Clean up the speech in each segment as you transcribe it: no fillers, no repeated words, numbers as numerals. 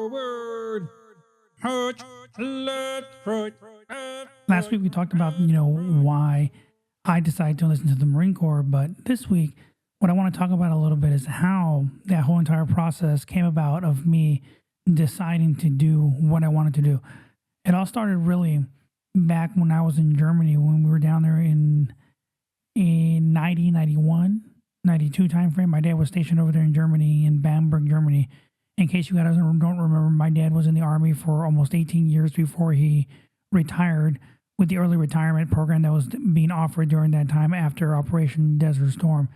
forward. Hurt, let, right, Last week we talked about, why I decided to listen to the Marine Corps, but this week, what I want to talk about a little bit is how that whole entire process came about of me deciding to do what I wanted to do. It all started really back when I was in Germany when we were down there in 90, 91, 92 time frame. My dad was stationed over there in Germany, in Bamberg, Germany. In case you guys don't remember, my dad was in the Army for almost 18 years before he retired with the early retirement program that was being offered during that time after Operation Desert Storm.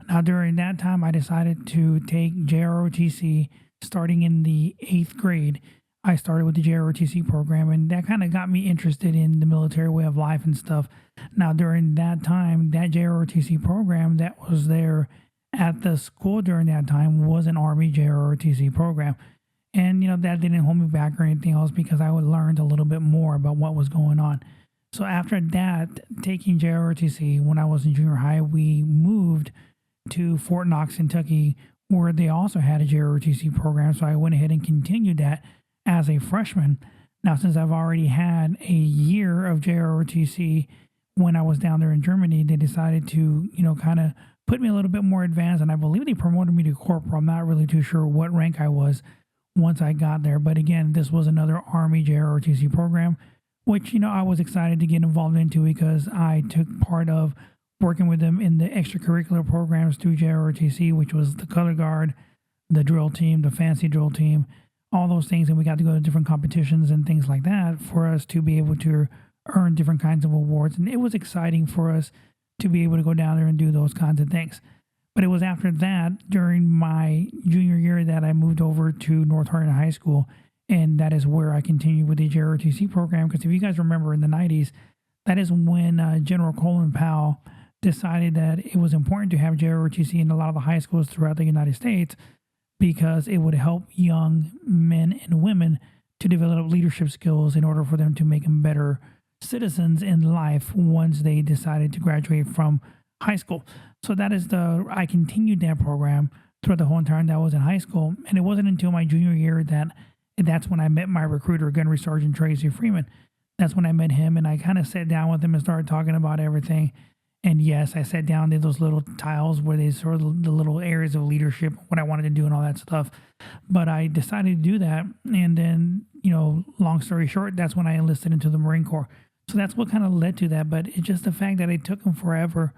Now, during that time, I decided to take JROTC starting in the eighth grade. I started with the JROTC program, and that kind of got me interested in the military way of life and stuff. Now, during that time, that JROTC program that was there at the school during that time was an Army JROTC program. And, that didn't hold me back or anything else because I would learned a little bit more about what was going on. So after that, taking JROTC, when I was in junior high, we moved to Fort Knox, Kentucky, where they also had a JROTC program. So I went ahead and continued that as a freshman. Now, since I've already had a year of JROTC when I was down there in Germany, they decided to, kind of put me a little bit more advanced. And I believe they promoted me to corporal. I'm not really too sure what rank I was once I got there. But again, this was another Army JROTC program, which, I was excited to get involved into because I took part of working with them in the extracurricular programs through JROTC, which was the color guard, the drill team, the fancy drill team, all those things. And we got to go to different competitions and things like that for us to be able to earn different kinds of awards. And it was exciting for us to be able to go down there and do those kinds of things. But it was after that, during my junior year, that I moved over to North Hardin High School, and that is where I continued with the JROTC program. Because if you guys remember in the 90s, that is when General Colin Powell decided that it was important to have JROTC in a lot of the high schools throughout the United States because it would help young men and women to develop leadership skills in order for them to make them better citizens in life once they decided to graduate from high school. So I continued that program throughout the whole entire time that I was in high school. And it wasn't until my junior year that's when I met my recruiter, Gunnery Sergeant Tracy Freeman. That's when I met him, and I kind of sat down with him and started talking about everything. And yes, I sat down, did those little tiles where they sort of the little areas of leadership, what I wanted to do and all that stuff. But I decided to do that. And then, long story short, that's when I enlisted into the Marine Corps. So that's what kind of led to that. But it's just the fact that it took him forever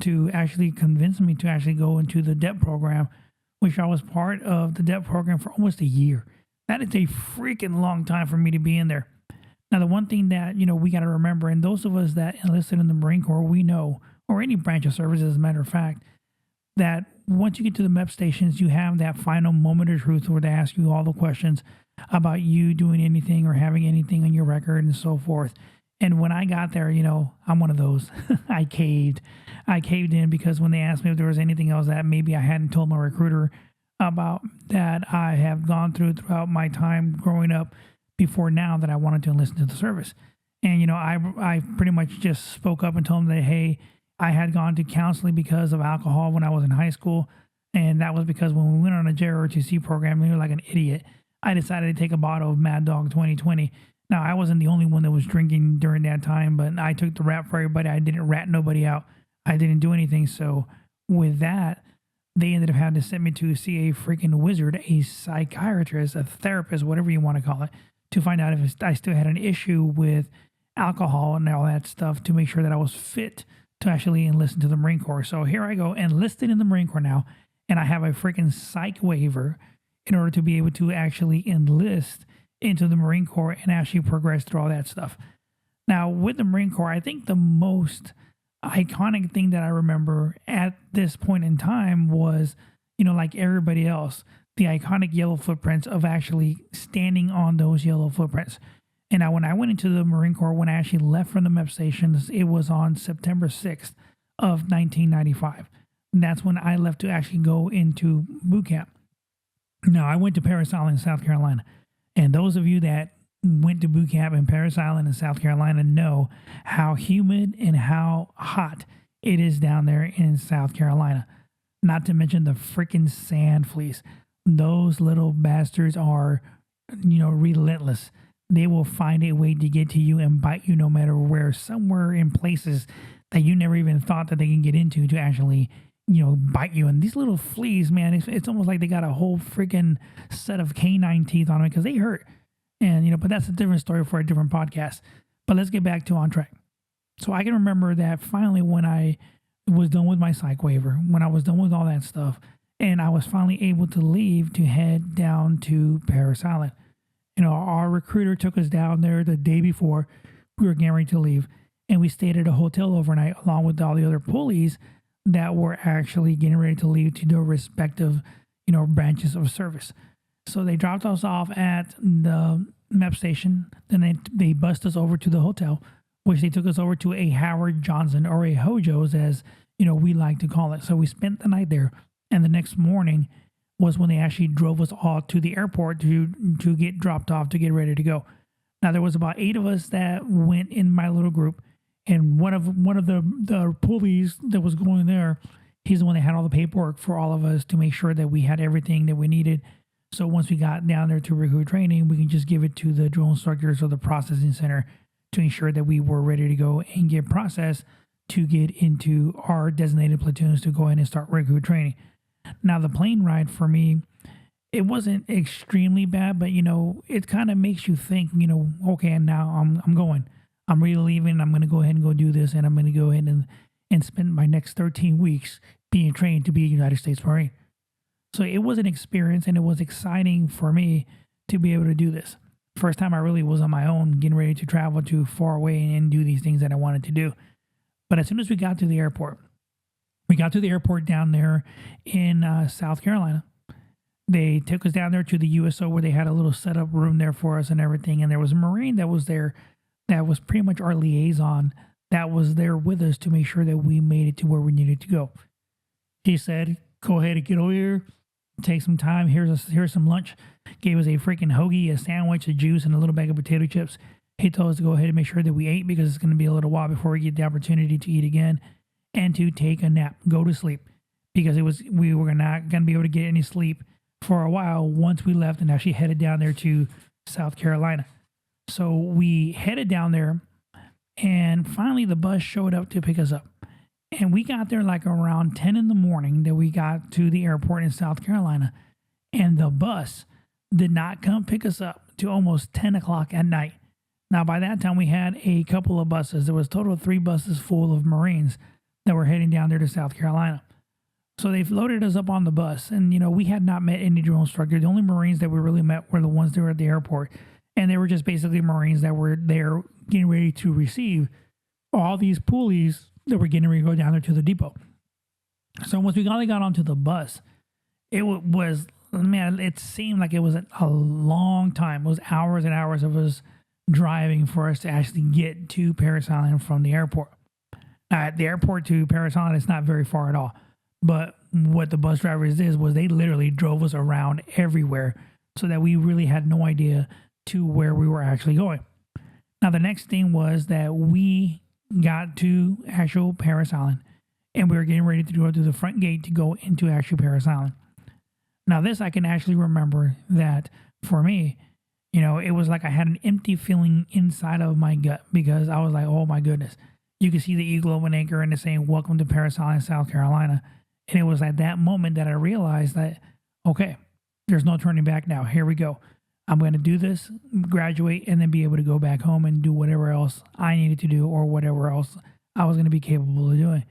to actually convince me to actually go into the DEP program, which I was part of the DEP program for almost a year. That is a freaking long time for me to be in there. Now, the one thing that, we got to remember, and those of us that enlisted in the Marine Corps, we know, or any branch of service, as a matter of fact, that once you get to the MEP stations, you have that final moment of truth where they ask you all the questions about you doing anything or having anything on your record and so forth. And when I got there, I'm one of those. I caved in because when they asked me if there was anything else that maybe I hadn't told my recruiter about that I have gone throughout my time growing up before now that I wanted to enlist to the service. And, I pretty much just spoke up and told them that, hey, I had gone to counseling because of alcohol when I was in high school. And that was because when we went on a JROTC program, we were like an idiot. I decided to take a bottle of Mad Dog 2020. Now, I wasn't the only one that was drinking during that time, but I took the rap for everybody. I didn't rat nobody out. I didn't do anything. So with that, they ended up having to send me to see a freaking wizard, a psychiatrist, a therapist, whatever you want to call it, to find out if I still had an issue with alcohol and all that stuff to make sure that I was fit to actually enlist to the Marine Corps. So here I go, enlisted in the Marine Corps now, and I have a freaking psych waiver in order to be able to actually enlist into the Marine Corps and actually progress through all that stuff. Now, with the Marine Corps, I think the most iconic thing that I remember at this point in time was, like everybody else, the iconic yellow footprints of actually standing on those yellow footprints. And now when I went into the Marine Corps, when I actually left from the MEP stations, it was on September 6th of 1995. And that's when I left to actually go into boot camp. Now, I went to Parris Island, South Carolina. And those of you that went to boot camp in Parris Island in South Carolina know how humid and how hot it is down there in South Carolina. Not to mention the freaking sand fleas. Those little bastards are relentless. They will find a way to get to you and bite you no matter where, somewhere in places that you never even thought that they can get into to actually, bite you. And these little fleas, man, it's almost like they got a whole freaking set of canine teeth on them because they hurt. And, but that's a different story for a different podcast. But let's get back to on track. So I can remember that finally when I was done with my psych waiver, when I was done with all that stuff, and I was finally able to leave to head down to Paris Island. Our recruiter took us down there the day before we were getting ready to leave, and we stayed at a hotel overnight along with all the other pulleys that were actually getting ready to leave to their respective, branches of service. So they dropped us off at the MEP station, then they bussed us over to the hotel, which they took us over to a Howard Johnson, or a Hojo's as, we like to call it. So we spent the night there, and the next morning was when they actually drove us all to the airport to get dropped off to get ready to go. Now there was about 8 of us that went in my little group, and one of the pulleys that was going there, he's the one that had all the paperwork for all of us to make sure that we had everything that we needed. So once we got down there to recruit training, we can just give it to the drill instructors or the processing center to ensure that we were ready to go and get processed to get into our designated platoons to go ahead and start recruit training. Now, the plane ride for me, it wasn't extremely bad, but, it kind of makes you think, okay, now I'm going. I'm really leaving. I'm going to go ahead and go do this, and I'm going to go ahead and spend my next 13 weeks being trained to be a United States Marine. So it was an experience, and it was exciting for me to be able to do this. First time I really was on my own, getting ready to travel to far away and do these things that I wanted to do. But as soon as we got to the airport, down there in South Carolina. They took us down there to the USO where they had a little setup room there for us and everything. And there was a Marine that was there that was pretty much our liaison that was there with us to make sure that we made it to where we needed to go. He said, go ahead and get over here, take some time. Here's some lunch. Gave us a freaking hoagie, a sandwich, a juice, and a little bag of potato chips. He told us to go ahead and make sure that we ate because it's going to be a little while before we get the opportunity to eat again, and to take a nap, go to sleep, because we were not going to be able to get any sleep for a while once we left and actually headed down there to South Carolina. So we headed down there, and finally the bus showed up to pick us up. And we got there like around 10 in the morning that we got to the airport in South Carolina, and the bus did not come pick us up to almost 10 o'clock at night. Now, by that time, we had a couple of buses. There was a total of 3 buses full of Marines that were heading down there to South Carolina. So they've loaded us up on the bus, and, we had not met any drill instructor. The only Marines that we really met were the ones that were at the airport, and they were just basically Marines that were there getting ready to receive all these pulleys that were getting ready to go down there to the depot. So once we finally got onto the bus, it was, man, it seemed like it was a long time. It was hours and hours of us driving for us to actually get to Paris Island from the airport. At the airport to Paris Island, it's not very far at all. But what the bus drivers did was they literally drove us around everywhere so that we really had no idea to where we were actually going. Now, the next thing was that we got to actual Paris Island, and we were getting ready to go through the front gate to go into actual Paris Island. Now, this I can actually remember that for me, it was like I had an empty feeling inside of my gut because I was like, oh my goodness. You could see the eagle of an anchor and it's saying, welcome to Paris Island, South Carolina. And it was at that moment that I realized that, okay, there's no turning back now. Here we go. I'm going to do this, graduate, and then be able to go back home and do whatever else I needed to do or whatever else I was going to be capable of doing.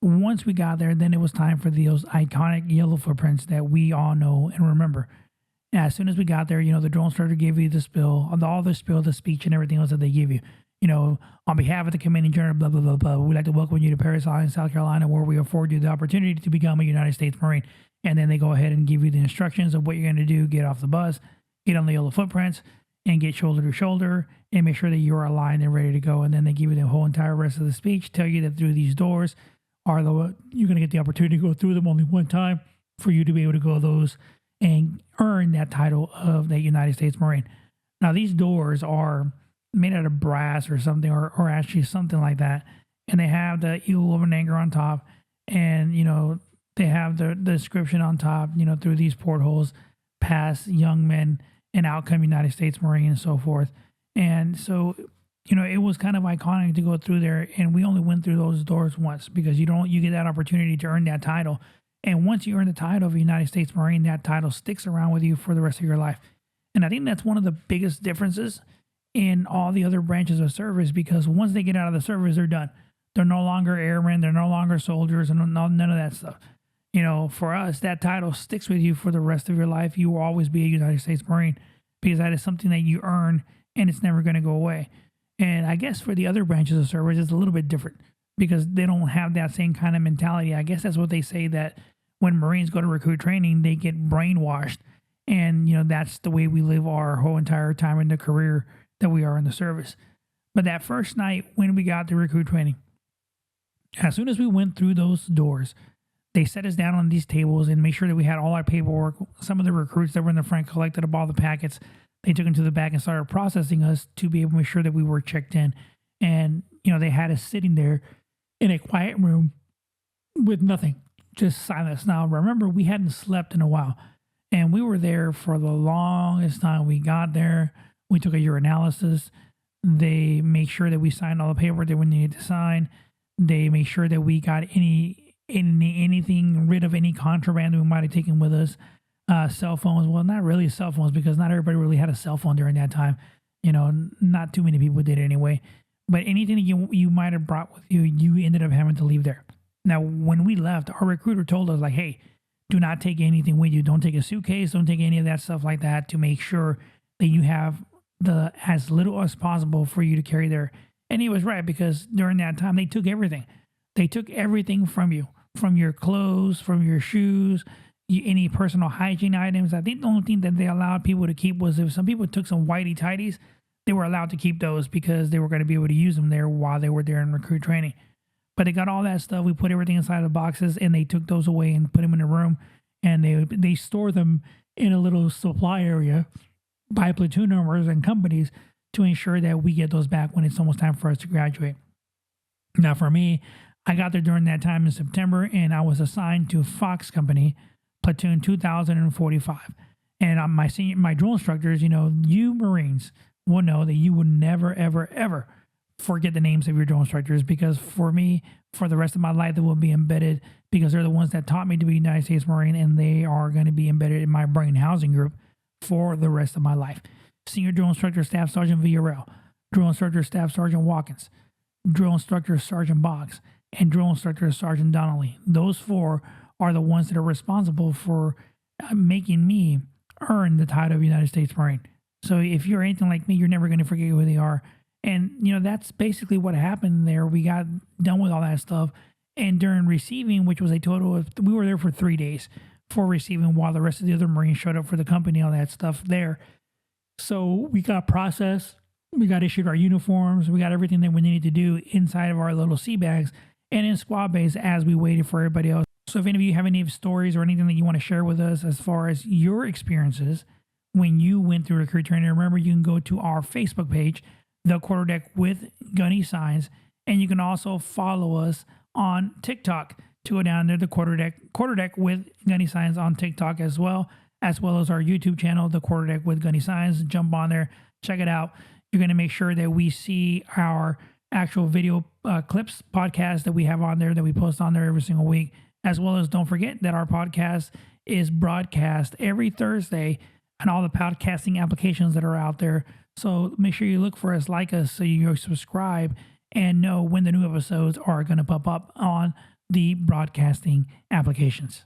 Once we got there, then it was time for those iconic yellow footprints that we all know and remember. And as soon as we got there, the drill instructor gave you the spill, all the spill, the speech, and everything else that they give you. On behalf of the commanding general, blah, blah, blah, blah, we'd like to welcome you to Paris Island, South Carolina, where we afford you the opportunity to become a United States Marine. And then they go ahead and give you the instructions of what you're going to do, get off the bus, get on the yellow footprints, and get shoulder to shoulder, and make sure that you're aligned and ready to go. And then they give you the whole entire rest of the speech, tell you that through these doors you're going to get the opportunity to go through them only one time for you to be able to go those and earn that title of the United States Marine. Now, these doors are made out of brass or something, or actually something like that. And they have the eagle of an anchor on top. And, they have the description on top, through these portholes, past young men an outcome United States Marine and so forth. And so, it was kind of iconic to go through there. And we only went through those doors once because you get that opportunity to earn that title. And once you earn the title of a United States Marine, that title sticks around with you for the rest of your life. And I think that's one of the biggest differences in all the other branches of service, because once they get out of the service, they're done. They're no longer airmen, they're no longer soldiers, and none of that stuff. For us, that title sticks with you for the rest of your life. You will always be a United States Marine because that is something that you earn and it's never going to go away. And I guess for the other branches of service, it's a little bit different because they don't have that same kind of mentality. I guess that's what they say, that when Marines go to recruit training, they get brainwashed. And, that's the way we live our whole entire time in the career that we are in the service. But that first night when we got to recruit training, as soon as we went through those doors, they set us down on these tables and made sure that we had all our paperwork. Some of the recruits that were in the front collected up all the packets. They took them to the back and started processing us to be able to make sure that we were checked in. And, they had us sitting there in a quiet room with nothing, just silence. Now, remember, we hadn't slept in a while. And we were there for the longest time. We got there. We took a urinalysis. They made sure that we signed all the paperwork that we needed to sign. They made sure that we got anything rid of any contraband that we might have taken with us. Cell phones. Well, not really cell phones because not everybody really had a cell phone during that time. Not too many people did anyway. But anything that you might have brought with you, you ended up having to leave there. Now, when we left, our recruiter told us, like, hey, do not take anything with you. Don't take a suitcase. Don't take any of that stuff like that, to make sure that you have as little as possible for you to carry there. And he was right, because during that time, they took everything. They took everything from you, from your clothes, from your shoes, any personal hygiene items. I think the only thing that they allowed people to keep was if some people took some whitey tighties, they were allowed to keep those because they were going to be able to use them there while they were there in recruit training. But they got all that stuff. We put everything inside the boxes, and they took those away and put them in a room, and they store them in a little supply area by platoon numbers and companies to ensure that we get those back when it's almost time for us to graduate. Now, for me, I got there during that time in September, and I was assigned to Fox Company, platoon 2045. And my drill instructors, you Marines will know that you will never, ever, ever forget the names of your drill instructors, because for me, for the rest of my life, they will be embedded, because they're the ones that taught me to be a United States Marine, and they are going to be embedded in my brain housing group for the rest of my life. Senior Drill Instructor Staff Sergeant Villarreal, Drill Instructor Staff Sergeant Watkins, Drill Instructor Sergeant Boggs, and Drill Instructor Sergeant Donnelly. Those four are the ones that are responsible for making me earn the title of United States Marine. So if you're anything like me, you're never going to forget who they are. And, that's basically what happened there. We got done with all that stuff. And during receiving, which was a total of, we were there for 3 days for receiving, while the rest of the other Marines showed up for the company, all that stuff there. So we got processed. We got issued our uniforms. We got everything that we needed to do inside of our little sea bags and in squad bays as we waited for everybody else. So if any of you have any stories or anything that you want to share with us as far as your experiences when you went through recruit training, remember, you can go to our Facebook page, The Quarterdeck with Gunny Signs, and you can also follow us on TikTok to go down there, the Quarterdeck with Gunny Signs on TikTok as well as our YouTube channel, The Quarterdeck with Gunny Signs. Jump on there, check it out. You're going to make sure that we see our actual video clips, podcast that we have on there, that we post on there every single week, as well as don't forget that our podcast is broadcast every Thursday on all the podcasting applications that are out there. So make sure you look for us, like us, so you subscribe and know when the new episodes are going to pop up on the broadcasting applications.